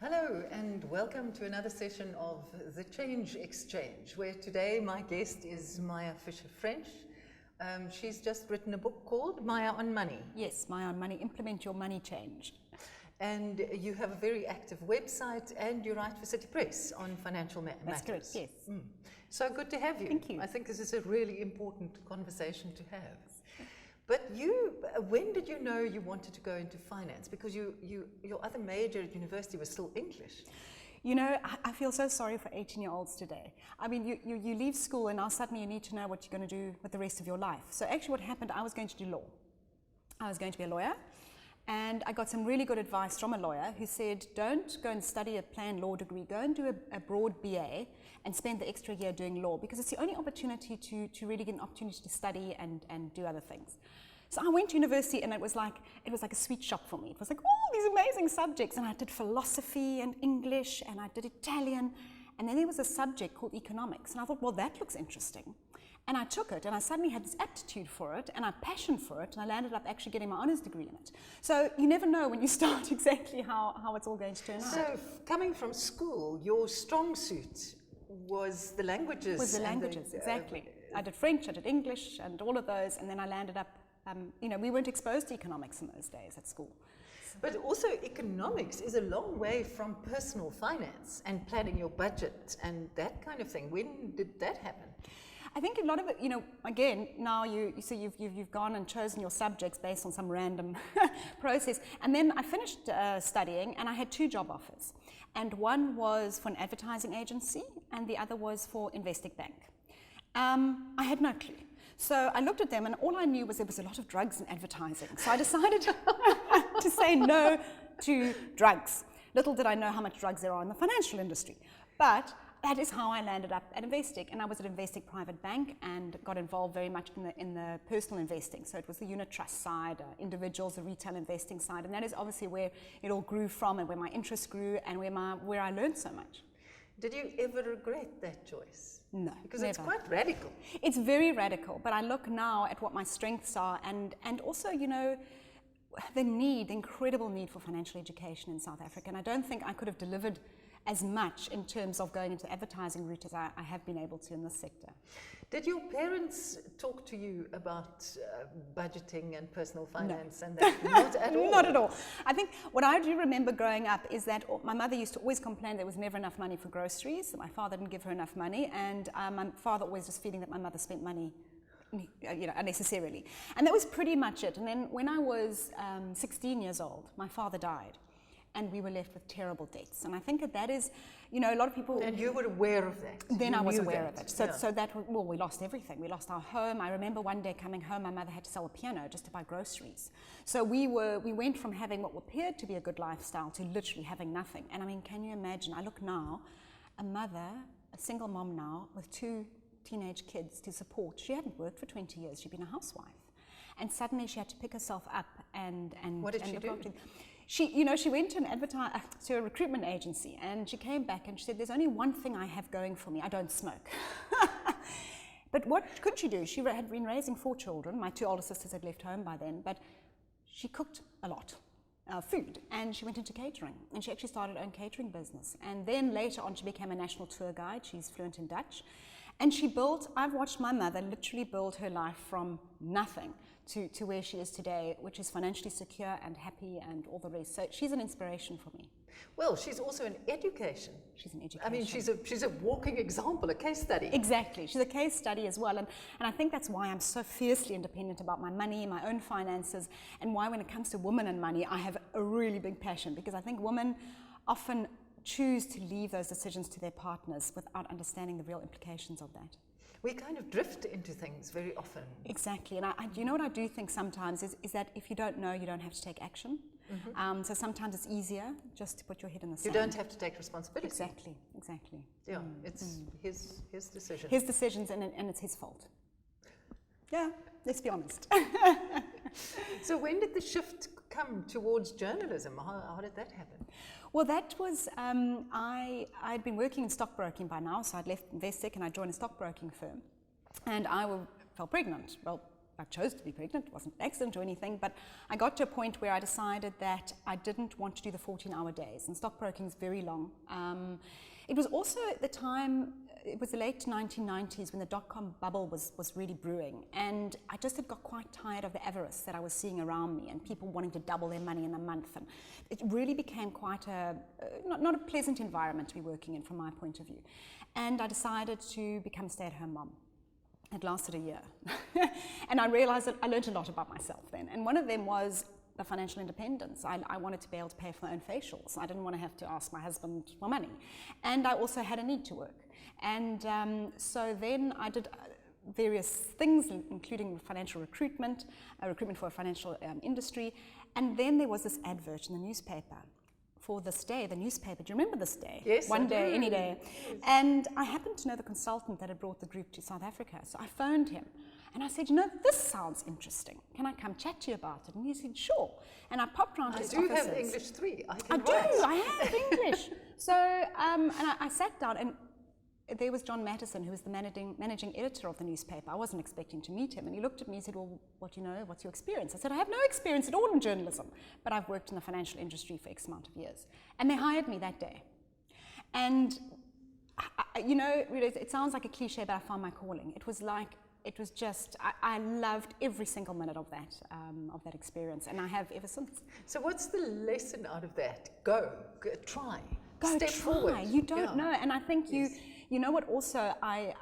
Hello and welcome to another session of The Change Exchange, where today my guest is Maya Fisher-French. She's just written a book called Maya on Money. Yes, Maya on Money, Implement Your Money Change. And you have a very active website and you write for City Press on financial matters. That's correct, yes. So good to have you. Thank you. I think this is a really important conversation to have. But when did you know you wanted to go into finance? Because your other major at university was still English. You know, I feel so sorry for 18-year-olds today. I mean, you leave school and now suddenly you need to know what you're going to do with the rest of your life. So actually what happened, I was going to do law. I was going to be a lawyer. And I got some really good advice from a lawyer who said, don't go and study a plain law degree, go and do a broad BA and spend the extra year doing law, because it's the only opportunity to really get an opportunity to study and do other things. So I went to university and it was like a sweet shop for me. It was like all these amazing subjects, and I did philosophy and English and I did Italian, and then there was a subject called economics, and I thought, well, that looks interesting. And I took it and I suddenly had this aptitude for it and a passion for it, and I landed up actually getting my honours degree in it. So you never know when you start exactly how it's all going to turn out. So coming from school, your strong suit was the languages. Exactly. I did French, I did English and all of those, and then I landed up, we weren't exposed to economics in those days at school. But also economics is a long way from personal finance and planning your budget and that kind of thing. When did that happen? I think a lot of it, again, now you've gone and chosen your subjects based on some random process. And then I finished studying and I had two job offers. And one was for an advertising agency and the other was for Investec Bank. I had no clue. So I looked at them and all I knew was there was a lot of drugs in advertising. So I decided to say no to drugs. Little did I know how much drugs there are in the financial industry. But that is how I landed up at Investec, and I was at Investec Private Bank and got involved very much in the personal investing. So it was the unit trust side, individuals, the retail investing side, and that is obviously where it all grew from and where my interest grew and where I learned so much. Did you ever regret that choice? No, because never. It's quite radical. It's very radical, but I look now at what my strengths are and also, the incredible need for financial education in South Africa, and I don't think I could have delivered as much in terms of going into advertising route as I have been able to in this sector. Did your parents talk to you about budgeting and personal finance? No. And that? Not at all? Not at all. I think what I do remember growing up is that my mother used to always complain there was never enough money for groceries, that my father didn't give her enough money, and my father always just feeling that my mother spent money unnecessarily. And that was pretty much it. And then when I was 16 years old, my father died. And we were left with terrible debts. And I think that is, a lot of people... And you were aware of that? Then I was aware of it. So we lost everything. We lost our home. I remember one day coming home, my mother had to sell a piano just to buy groceries. So we went from having what appeared to be a good lifestyle to literally having nothing. And I mean, can you imagine? I look now, a single mom now with two teenage kids to support. She hadn't worked for 20 years. She'd been a housewife. And suddenly she had to pick herself up and what did she do? She went to a recruitment agency, and she came back and she said, there's only one thing I have going for me, I don't smoke. But what could she do? She had been raising 4 children. My 2 older sisters had left home by then, but she cooked a lot of food, and she went into catering, and she actually started her own catering business. And then later on she became a national tour guide. She's fluent in Dutch. And I've watched my mother literally build her life from nothing to where she is today, which is financially secure and happy and all the rest. So she's an inspiration for me. Well, she's also an education. She's an education. I mean, she's a walking example, a case study. Exactly. She's a case study as well. And I think that's why I'm so fiercely independent about my money, my own finances, and why when it comes to women and money, I have a really big passion, because I think women often choose to leave those decisions to their partners without understanding the real implications of that. We kind of drift into things very often. Exactly, and you know what I do think sometimes is that if you don't know, you don't have to take action. Mm-hmm. So sometimes it's easier just to put your head in the sand. You don't have to take responsibility. Exactly. Yeah, it's his decision. His decisions, and it's his fault. Yeah, let's be honest. So when did the shift come towards journalism? How did that happen? Well, that was, I'd been working in stockbroking by now, so I'd left Investec and I joined a stockbroking firm. And I fell pregnant. Well, I chose to be pregnant. It wasn't an accident or anything, but I got to a point where I decided that I didn't want to do the 14-hour days, and stockbroking is very long. It was also at the time, it was the late 1990s when the dot-com bubble was really brewing, and I just had got quite tired of the avarice that I was seeing around me and people wanting to double their money in a month, and it really became quite not a pleasant environment to be working in from my point of view. And I decided to become a stay-at-home mom. It lasted a year. And I realized that I learned a lot about myself then. And one of them was the financial independence. I wanted to be able to pay for my own facials. I didn't want to have to ask my husband for money. And I also had a need to work. And so then I did various things, including financial recruitment for a financial industry. And then there was this advert in the newspaper for This Day, the newspaper. Do you remember This Day? Yes, One I day, do. any day. And I happened to know the consultant that had brought the group to South Africa. So I phoned him and I said, this sounds interesting. Can I come chat to you about it? And he said, sure. And I popped round to his offices. I do have English 3. I I can do, write. I have English. So, and I sat down, and there was John Mattison, who was the managing editor of the newspaper. I wasn't expecting to meet him. And he looked at me and said, well, what do you know? What's your experience? I said, I have no experience at all in journalism, but I've worked in the financial industry for X amount of years. And they hired me that day. And, really, it sounds like a cliche, but I found my calling. It was just, I loved every single minute of that experience, and I have ever since. So what's the lesson out of that? Go try. Go Step try. forward. You don't know, and I think Yes. you know what. Also,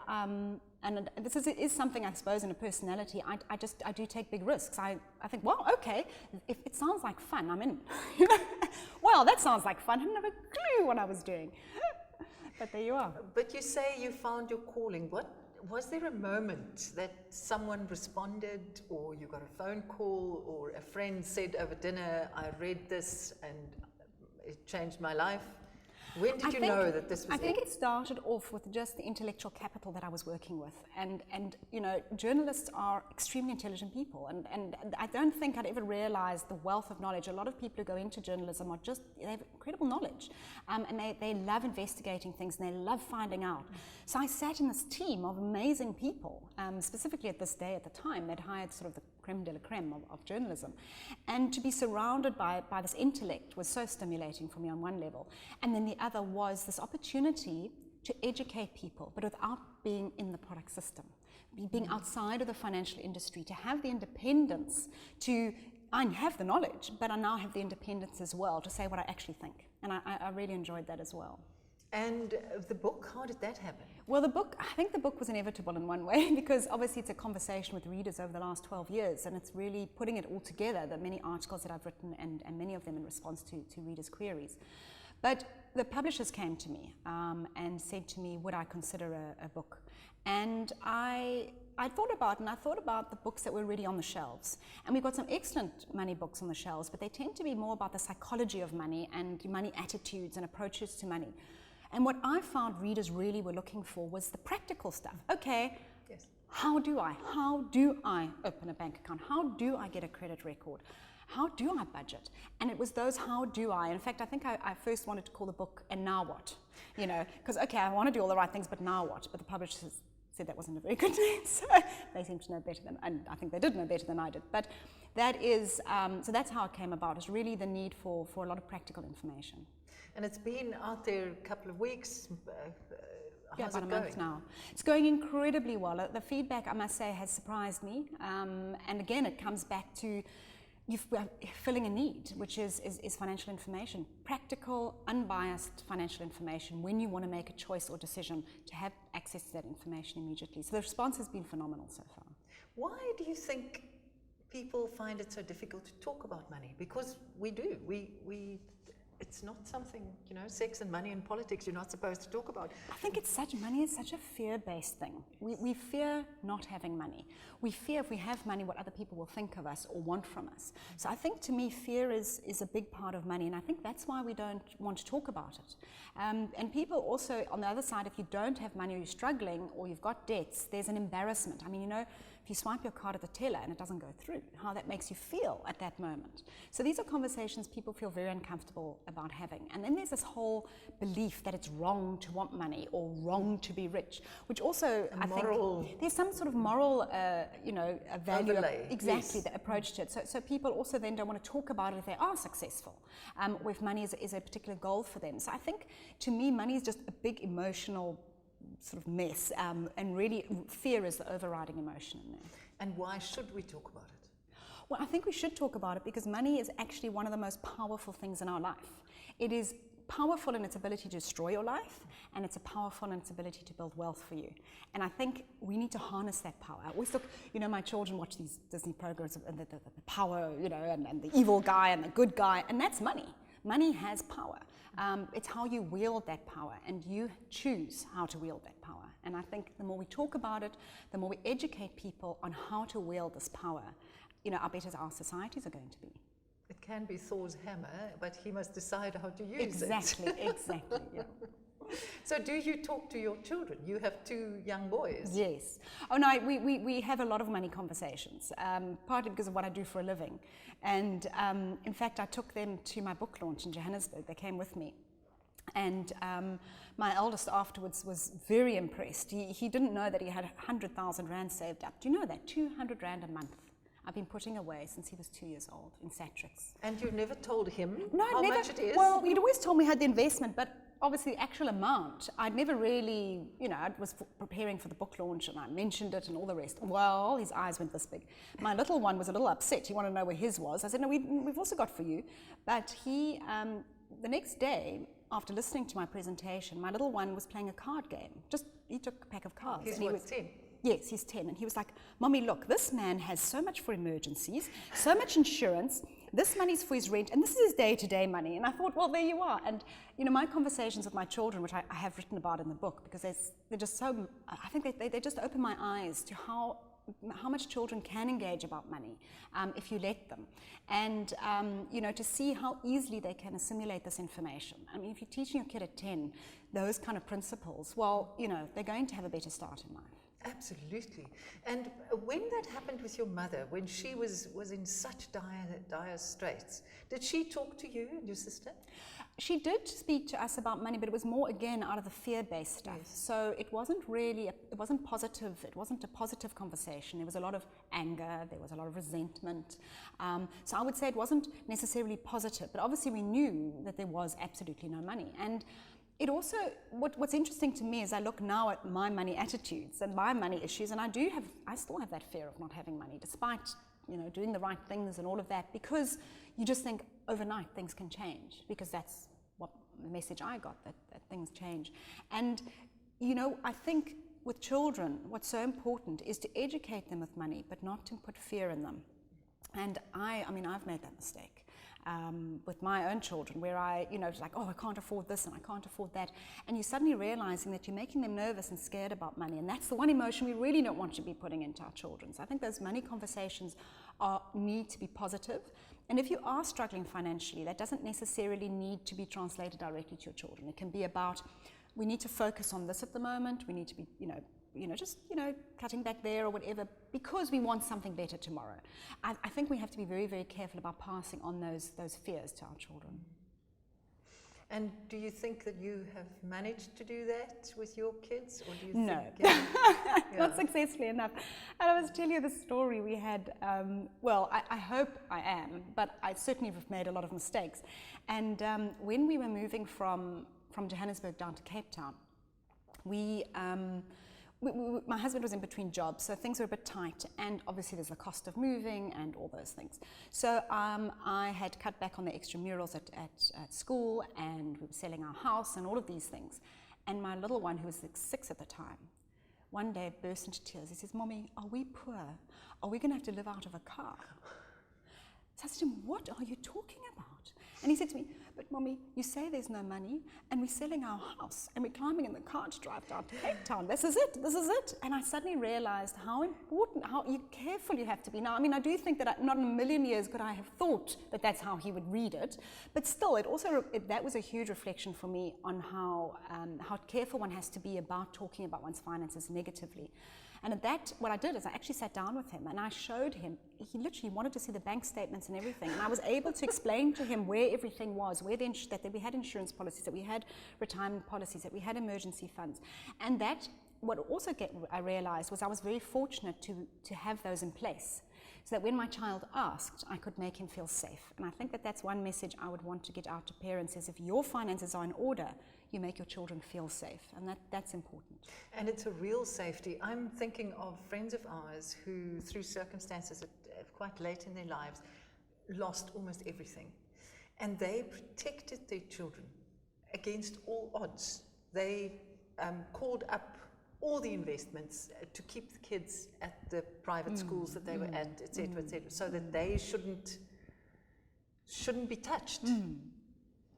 and this is something I suppose in a personality. I do take big risks. I think, well, okay, if it sounds like fun, I'm in. Well, that sounds like fun. I didn't have a clue what I was doing, but there you are. But you say you found your calling. What was there a moment that someone responded, or you got a phone call, or a friend said over dinner, I read this and it changed my life? When did you know that this was I think it started off with just the intellectual capital that I was working with. And journalists are extremely intelligent people. And I don't think I'd ever realized the wealth of knowledge. A lot of people who go into journalism they have incredible knowledge. And they love investigating things and they love finding out. So I sat in this team of amazing people, specifically at This Day at the time. They'd hired sort of the creme de la creme of journalism. And to be surrounded by this intellect was so stimulating for me on one level. And then the other was this opportunity to educate people, but without being in the product system, being outside of the financial industry, to have the independence I have the knowledge, but I now have the independence as well to say what I actually think. And I really enjoyed that as well. And the book, how did that happen? Well, I think the book was inevitable in one way, because obviously it's a conversation with readers over the last 12 years, and it's really putting it all together, the many articles that I've written, and many of them in response to readers' queries. But the publishers came to me and said to me, would I consider a book? And I thought about it, and I thought about the books that were already on the shelves. And we've got some excellent money books on the shelves, but they tend to be more about the psychology of money and money attitudes and approaches to money. And what I found readers really were looking for was the practical stuff. Okay, Yes. how do I open a bank account? How do I get a credit record? How do I budget? And it was those how do I. In fact, I think I first wanted to call the book And Now What? Because, okay, I want to do all the right things, but now what? But the publishers said that wasn't a very good name, so they seem to know better than, and I think they did know better than I did. But that is, so that's how it came about. It's really the need for a lot of practical information. And it's been out there a couple of weeks. How's about it a going? month now. It's going incredibly well. The feedback, I must say, has surprised me. And again, it comes back to filling a need, which is financial information. Practical, unbiased financial information when you want to make a choice or decision, to have access to that information immediately. So the response has been phenomenal so far. Why do you think people find it so difficult to talk about money? Because we do. It's not something, sex and money and politics you're not supposed to talk about. I think money is such a fear-based thing. We fear not having money. We fear if we have money what other people will think of us or want from us. So I think, to me, fear is a big part of money, and I think that's why we don't want to talk about it. And people also, on the other side, if you don't have money or you're struggling or you've got debts, there's an embarrassment. I mean, if you swipe your card at the teller and it doesn't go through, how that makes you feel at that moment. So these are conversations people feel very uncomfortable about having. And then there's this whole belief that it's wrong to want money or wrong to be rich, which also, I think, there's some sort of moral, a value, exactly, the approach to it. So people also then don't want to talk about it if they are successful, or if money is a particular goal for them. So I think, to me, money is just a big emotional sort of mess, and really fear is the overriding emotion in there. And why should we talk about it? Well, I think we should talk about it because money is actually one of the most powerful things in our life. It is powerful in its ability to destroy your life, and it's powerful in its ability to build wealth for you. And I think we need to harness that power. I always look, my children watch these Disney programs, and the power, and the evil guy and the good guy, and that's money. Money has power. It's how you wield that power, and you choose how to wield that power. And I think the more we talk about it, the more we educate people on how to wield this power, our better our societies are going to be. It can be Thor's hammer, but he must decide how to use exactly, it. Exactly, yeah. So do you talk to your children? You have 2 young boys. Yes. Oh no, we have a lot of money conversations, partly because of what I do for a living. And in fact, I took them to my book launch in Johannesburg. They came with me. And my eldest afterwards was very impressed. He didn't know that he had 100,000 Rand saved up. Do you know that? 200 Rand a month. I've been putting away since he was 2 years old in Satrix. And you never told him how much it is? Well, he'd always told me he had the investment, but obviously the actual amount, I'd never really, I was preparing for the book launch and I mentioned it and all the rest. Well, his eyes went this big. My little one was a little upset. He wanted to know where his was. I said, no, we've also got for you. But he, the next day, after listening to my presentation, my little one was playing a card game. He took a pack of cards. He's what, 10? Yes, he's 10. And he was like, Mommy, look, this man has so much for emergencies, so much insurance, this money's for his rent, and this is his day-to-day money. And I thought, well, there you are. And, my conversations with my children, which I have written about in the book, because they're just so, I think they just open my eyes to how much children can engage about money if you let them. And, to see how easily they can assimilate this information. I mean, if you're teaching your kid at 10 those kind of principles, well, they're going to have a better start in life. Absolutely. And when that happened with your mother, when she was in such dire straits, did she talk to you and your sister? She did speak to us about money, but it was more, again, out of the fear-based stuff. Yes. So it wasn't really, it wasn't positive. It wasn't a positive conversation. There was a lot of anger. There was a lot of resentment. So I would say it wasn't necessarily positive, but obviously we knew that there was absolutely no money. And it also, what's interesting to me is I look now at my money attitudes and my money issues, and I still have that fear of not having money, despite, doing the right things and all of that, because you just think overnight things can change, because that's what the message I got, that things change. And, I think with children, what's so important is to educate them with money, but not to put fear in them. And I've made that mistake. With my own children, where it's like, oh, I can't afford this and I can't afford that. And you're suddenly realizing that you're making them nervous and scared about money. And that's the one emotion we really don't want to be putting into our children. So I think those money conversations need to be positive. And if you are struggling financially, that doesn't necessarily need to be translated directly to your children. It can be about, we need to focus on this at the moment. We need to be, just cutting back there or whatever, because we want something better tomorrow. I think we have to be very, very careful about passing on those fears to our children. And do you think that you have managed to do that with your kids, or do you no. think? Not successfully enough. And I was telling you the story we had. I hope I am, but I certainly have made a lot of mistakes. And when we were moving from Johannesburg down to Cape Town, my husband was in between jobs, so things were a bit tight, and obviously there's the cost of moving and all those things. So I had cut back on the extramurals at school, and we were selling our house and all of these things. And my little one, who was 6 at the time, one day burst into tears. He says, Mommy, are we poor? Are we going to have to live out of a car? So I said to him, what are you talking about? And he said to me, but Mommy, you say there's no money, and we're selling our house, and we're climbing in the car to drive down to Cape Town. This is it. And I suddenly realized how important, how careful you have to be. Now, I do think that not in a million years could I have thought that that's how he would read it, but still, that was a huge reflection for me on how careful one has to be about talking about one's finances negatively. And at that, what I did is I actually sat down with him and I showed him, he literally wanted to see the bank statements and everything. And I was able to explain to him where everything was, where that we had insurance policies, that we had retirement policies, that we had emergency funds. And that, what also I realized was I was very fortunate to have those in place, so that when my child asked, I could make him feel safe. And I think that that's one message I would want to get out to parents, is if your finances are in order, you make your children feel safe, and that's important. And it's a real safety. I'm thinking of friends of ours who, through circumstances quite late in their lives, lost almost everything. And they protected their children against all odds. They called up all the investments to keep the kids at the private schools that they were at, etc., so that they shouldn't be touched.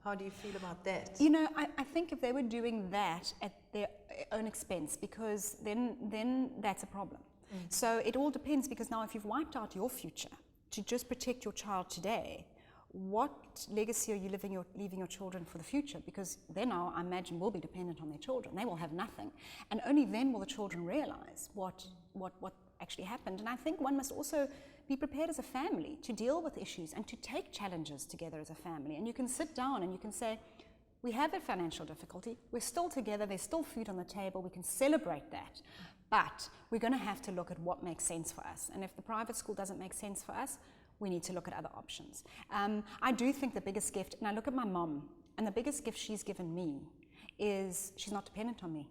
How do you feel about that? You know, I think if they were doing that at their own expense, because then that's a problem. So it all depends, because now if you've wiped out your future to just protect your child today, what legacy are you leaving your children for the future? Because they now, I imagine, will be dependent on their children. They will have nothing. And only then will the children realize what actually happened. And I think one must also be prepared as a family to deal with issues and to take challenges together as a family. And you can sit down and you can say, we have a financial difficulty, we're still together, there's still food on the table, we can celebrate that. But we're going to have to look at what makes sense for us. And if the private school doesn't make sense for us, we need to look at other options. I do think the biggest gift, and I look at my mom, and the biggest gift she's given me is she's not dependent on me.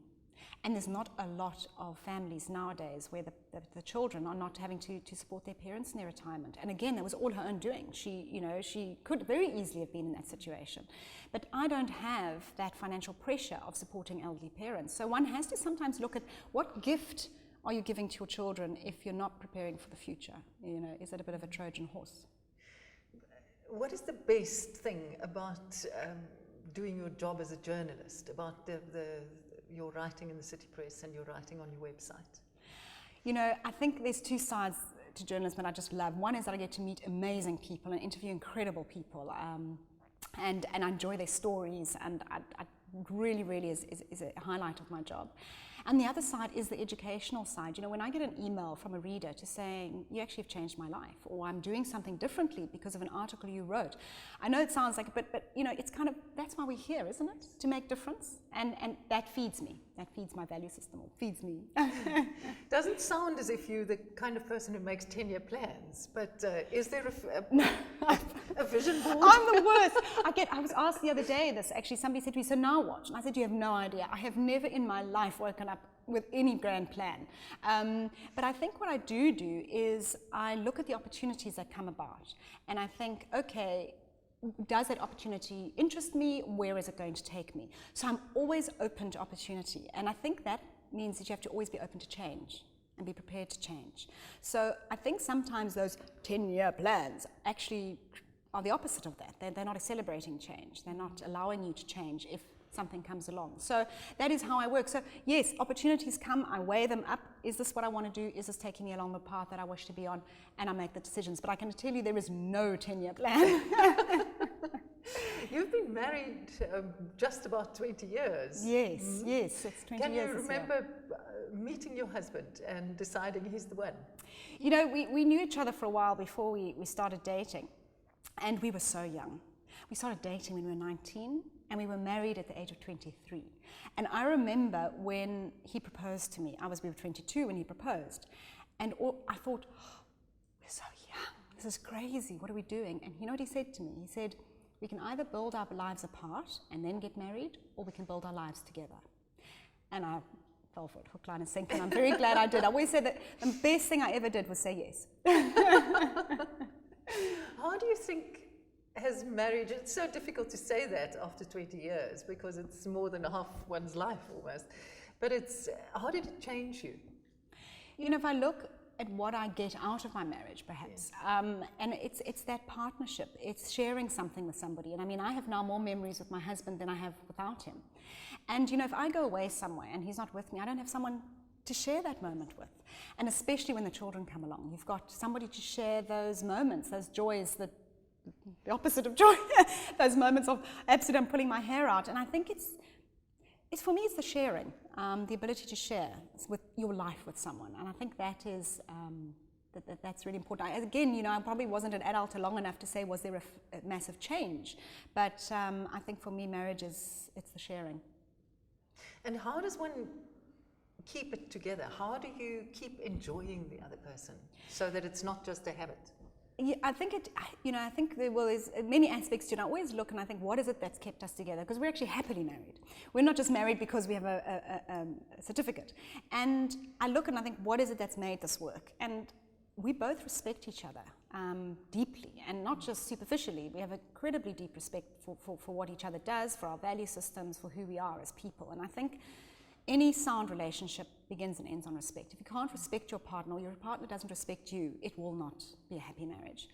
And there's not a lot of families nowadays where the children are not having to support their parents in their retirement. And again, that was all her own doing. She could very easily have been in that situation. But I don't have that financial pressure of supporting elderly parents. So one has to sometimes look at what gift are you giving to your children if you're not preparing for the future? You know, is it a bit of a Trojan horse? What is the best thing about doing your job as a journalist, about your writing in the City Press and your writing on your website? You know, I think there's two sides to journalism that I just love. One is that I get to meet amazing people and interview incredible people, and I enjoy their stories, and I really is a highlight of my job. And the other side is the educational side. You know, when I get an email from a reader to saying, you actually have changed my life, or I'm doing something differently because of an article you wrote. I know it sounds like, but you know, it's kind of, that's why we're here, isn't it? To make difference. And that feeds me. That feeds my value system, or feeds me. Doesn't sound as if you're the kind of person who makes 10-year plans, but is there a vision board? I'm the worst. I was asked the other day this, actually, somebody said to me, so now what? And I said, you have no idea. I have never in my life woken up with any grand plan. But I think what I do is I look at the opportunities that come about, and I think, okay, does that opportunity interest me? Where is it going to take me? So I'm always open to opportunity, and I think that means that you have to always be open to change and be prepared to change. So I think sometimes those 10-year plans actually are the opposite of that. They're not celebrating change. They're not allowing you to change if something comes along. So that is how I work. So yes, opportunities come, I weigh them up. Is this what I want to do? Is this taking me along the path that I wish to be on? And I make the decisions. But I can tell you there is no 10-year plan. You've been married just about 20 years. Yes, yes, it's 20 Can years. Can you remember meeting your husband and deciding he's the one? You know, we knew each other for a while before we started dating. And we were so young. We started dating when we were 19. And we were married at the age of 23. And I remember when he proposed to me, we were 22 when he proposed. And I thought, oh, we're so young, this is crazy, what are we doing? And you know what he said to me? He said, we can either build our lives apart and then get married, or we can build our lives together. And I fell for it, hook, line and sinker, and I'm very glad I did. I always said that the best thing I ever did was say yes. How do you think has marriage, it's so difficult to say that after 20 years because it's more than half one's life almost, but how did it change you? You know, if I look at what I get out of my marriage, perhaps, and it's that partnership, it's sharing something with somebody. And I mean, I have now more memories with my husband than I have without him. And you know, if I go away somewhere and he's not with me, I don't have someone to share that moment with. And especially when the children come along, you've got somebody to share those moments, those joys, the opposite of joy, those moments of absolutely I'm pulling my hair out. And I think it's for me, it's the sharing. the ability to share with your life with someone. And I think that is that's really important. Again, I probably wasn't an adult long enough to say was there a massive change, but I think for me, marriage it's the sharing. And how does one keep it together? How do you keep enjoying the other person so that it's not just a habit? Yeah, I think I think there's many aspects to it. I always look and I think, what is it that's kept us together? Because we're actually happily married. We're not just married because we have a certificate. And I look and I think, what is it that's made this work? And we both respect each other deeply, and not just superficially. We have an incredibly deep respect for what each other does, for our value systems, for who we are as people. And I think any sound relationship begins and ends on respect. If you can't respect your partner, or your partner doesn't respect you, it will not be a happy marriage.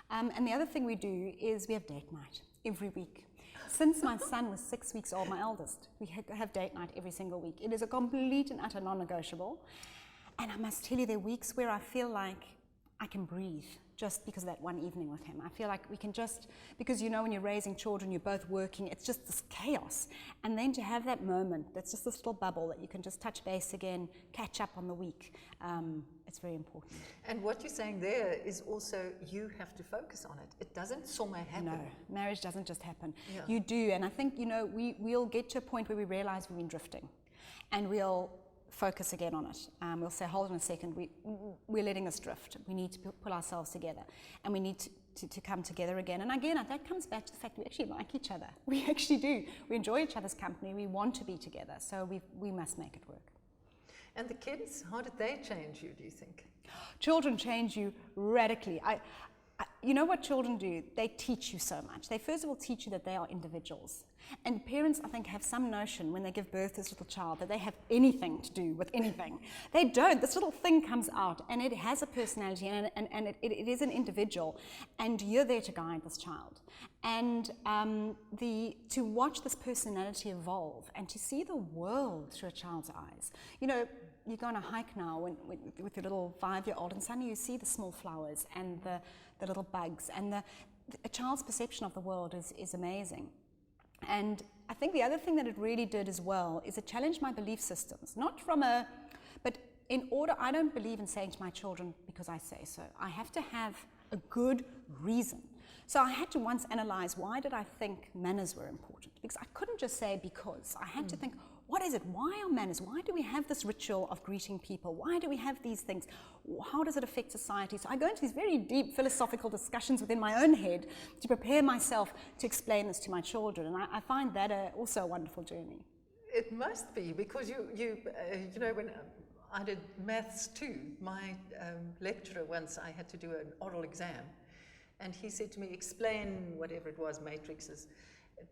And the other thing we do is we have date night every week. Since my son was 6 weeks old, my eldest, we have date night every single week. It is a complete and utter non-negotiable. And I must tell you, there are weeks where I feel like I can breathe just because of that one evening with him. I feel like we can just, because when you're raising children, you're both working, it's just this chaos. And then to have that moment, that's just this little bubble that you can just touch base again, catch up on the week, it's very important. And what you're saying there is also you have to focus on it. It doesn't somewhere happen. No, marriage doesn't just happen. Yeah. You do, and I think, we'll get to a point where we realize we've been drifting, and we'll focus again on it. We'll say, hold on a second, we're letting us drift. We need to pull ourselves together, and we need to come together again. And again, that comes back to the fact we actually like each other. We actually do. We enjoy each other's company. We want to be together, so we must make it work. And the kids, how did they change you, do you think? Children change you radically. You know what children do? They teach you so much. They first of all teach you that they are individuals. And parents, I think, have some notion when they give birth to this little child that they have anything to do with anything. They don't. This little thing comes out and it has a personality and it is an individual, and you're there to guide this child. And to watch this personality evolve and to see the world through a child's eyes. You go on a hike now with your little 5-year-old, and suddenly you see the small flowers and the little bugs, and a child's perception of the world is amazing. And I think the other thing that it really did as well is it challenged my belief systems, but in order, I don't believe in saying to my children because I say so. I have to have a good reason. So I had to once analyze, why did I think manners were important? Because I couldn't just say because. I had to think, what is it? Why are manners? Why do we have this ritual of greeting people? Why do we have these things? How does it affect society? So I go into these very deep philosophical discussions within my own head to prepare myself to explain this to my children. And I find that also a wonderful journey. It must be, because when I did maths too, my lecturer once, I had to do an oral exam, and he said to me, explain whatever it was, matrices,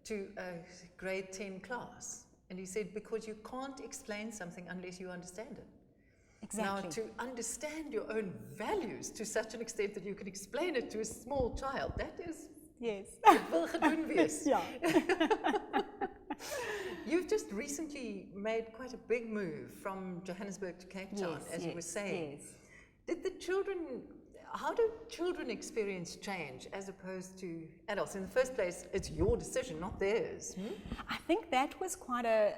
to a grade 10 class. And he said, because you can't explain something unless you understand it. Exactly. Now, to understand your own values to such an extent that you can explain it to a small child, that is... Yes. Wil gedoen wees. Yeah. You've just recently made quite a big move from Johannesburg to Cape Town, as you were saying. Yes. How do children experience change as opposed to adults? In the first place, it's your decision, not theirs. I think that was quite a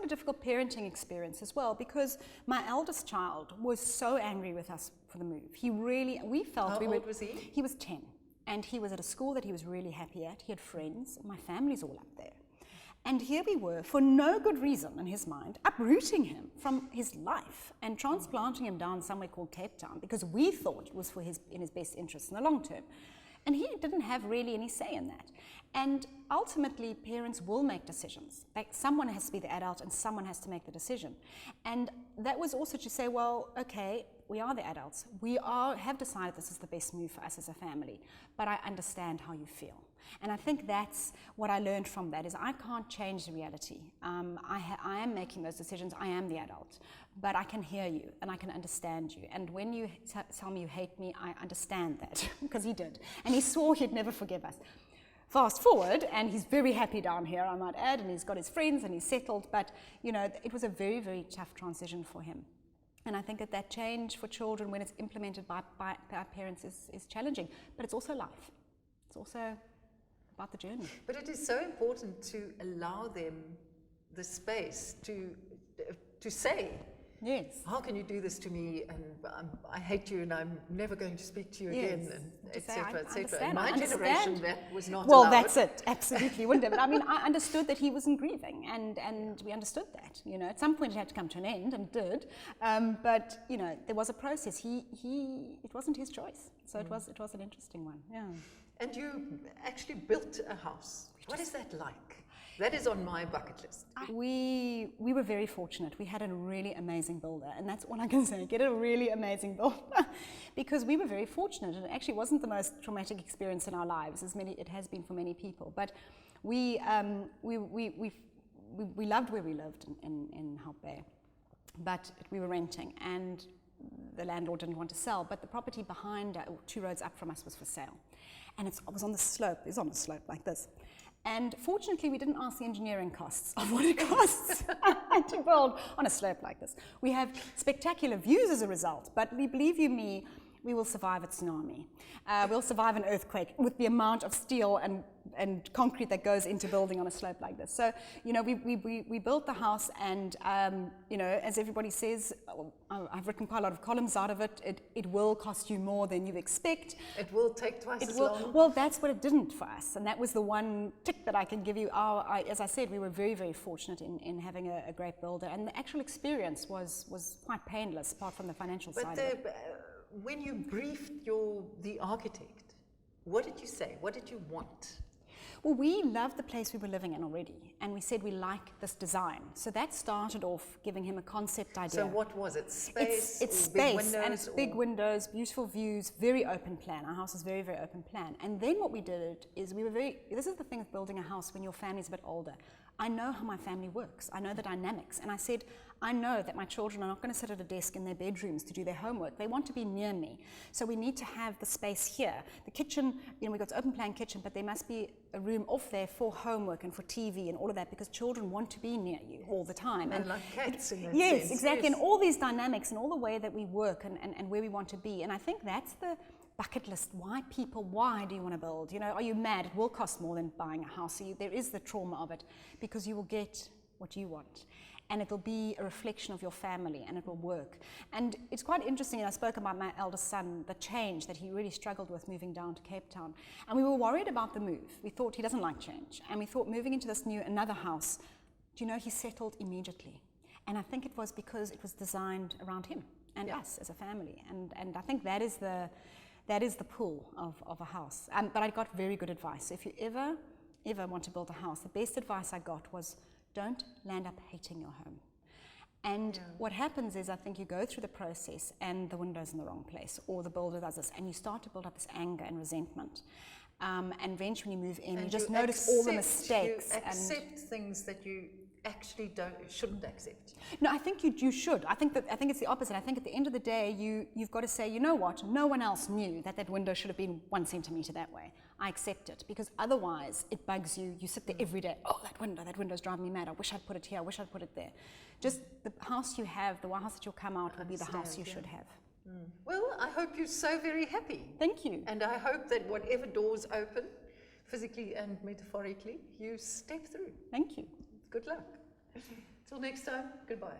difficult parenting experience as well, because my eldest child was so angry with us for the move. We felt How old was he? He was 10, and he was at a school that he was really happy at. He had friends. My family's all up there. And here we were, for no good reason in his mind, uprooting him from his life and transplanting him down somewhere called Cape Town, because we thought it was in his best interest in the long term. And he didn't have really any say in that. And ultimately, parents will make decisions. Like, someone has to be the adult and someone has to make the decision. And that was also to say, well, okay, we are the adults. We have decided this is the best move for us as a family, but I understand how you feel. And I think that's what I learned from that, is I can't change the reality. I am making those decisions. I am the adult, but I can hear you and I can understand you. And when you tell me you hate me, I understand that, because he did. And he swore he'd never forgive us. Fast forward, and he's very happy down here, I might add, and he's got his friends and he's settled, but it was a very, very tough transition for him. And I think that change for children, when it's implemented by parents, is challenging, but it's also life. It's also about the journey. But it is so important to allow them the space to say, Yes. how can you do this to me, and I hate you, and I'm never going to speak to you again, Yes. and To say, etc. I etc. In understand, my I generation, understand. that was not Well, allowed. that's it. Absolutely wouldn't have. But I mean, I understood that he wasn't grieving, and we understood that. You know, at some point it had to come to an end, and it did. But you know, there was a process. It wasn't his choice, so it was an interesting one. Yeah. And you actually built a house. What is that like? That is on my bucket list. We were very fortunate. We had a really amazing builder, and that's all I can say. Get a really amazing builder, because we were very fortunate. And it actually wasn't the most traumatic experience in our lives, it has been for many people. But we loved where we lived in Hope Bay, but we were renting, and the landlord didn't want to sell. But the property behind, 2 roads up from us, was for sale, and it was on the slope. It's on a slope like this. And fortunately, we didn't ask the engineering costs of what it costs to build on a slope like this. We have spectacular views as a result, but believe you me, we will survive a tsunami. We'll survive an earthquake with the amount of steel and concrete that goes into building on a slope like this. So, you know, we built the house, and, you know, as everybody says, I've written quite a lot of columns out of it. It will cost you more than you expect. It will take twice as long. Well, that's what it didn't for us, and that was the one tick that I can give you. As I said, we were very, very fortunate in having a great builder, and the actual experience was quite painless, apart from the financial side of it. When you briefed the architect, what did you say? What did you want? Well, we loved the place we were living in already, and we said we like this design. So that started off giving him a concept idea. So what was it? Space? It's or big space, windows, and it's big windows, beautiful views, very open plan. Our house is very, very open plan. And then what we did is this is the thing with building a house when your family's a bit older. I know how my family works. I know the dynamics. And I said, I know that my children are not going to sit at a desk in their bedrooms to do their homework. They want to be near me. So we need to have the space here. The kitchen, you know, we've got an open plan kitchen, but there must be a room off there for homework and for TV and all of that, because children want to be near you all the time. And like cats in that yes, sense. exactly. Yes. And all these dynamics and all the way that we work and where we want to be. And I think that's the bucket list. Why do you want to build? You know, are you mad? It will cost more than buying a house. So there is the trauma of it, because you will get what you want, and it will be a reflection of your family, and it will work. And it's quite interesting, and I spoke about my eldest son, the change that he really struggled with moving down to Cape Town, and we were worried about the move. We thought he doesn't like change, and we thought moving into another house, do you know, he settled immediately. And I think it was because it was designed around him and us as a family, and I think that is the pull of a house. But I got very good advice. If you ever want to build a house, the best advice I got was, don't land up hating your home. And what happens is, I think you go through the process and the window's in the wrong place, or the builder does this, and you start to build up this anger and resentment. And eventually when you move in, you just notice all the mistakes. You accept things that you actually shouldn't accept. No, I think you should. I think it's the opposite. I think at the end of the day, you've got to say, you know what? No one else knew that window should have been 1 centimeter that way. I accept it, because otherwise it bugs you. You sit there every day. Oh, that window's driving me mad. I wish I'd put it here. I wish I'd put it there. Just the house you have, the house that you'll come out will be the house you should have. Well, I hope you're so very happy. Thank you. And I hope that whatever doors open, physically and metaphorically, you step through. Thank you. Good luck. Till next time, goodbye.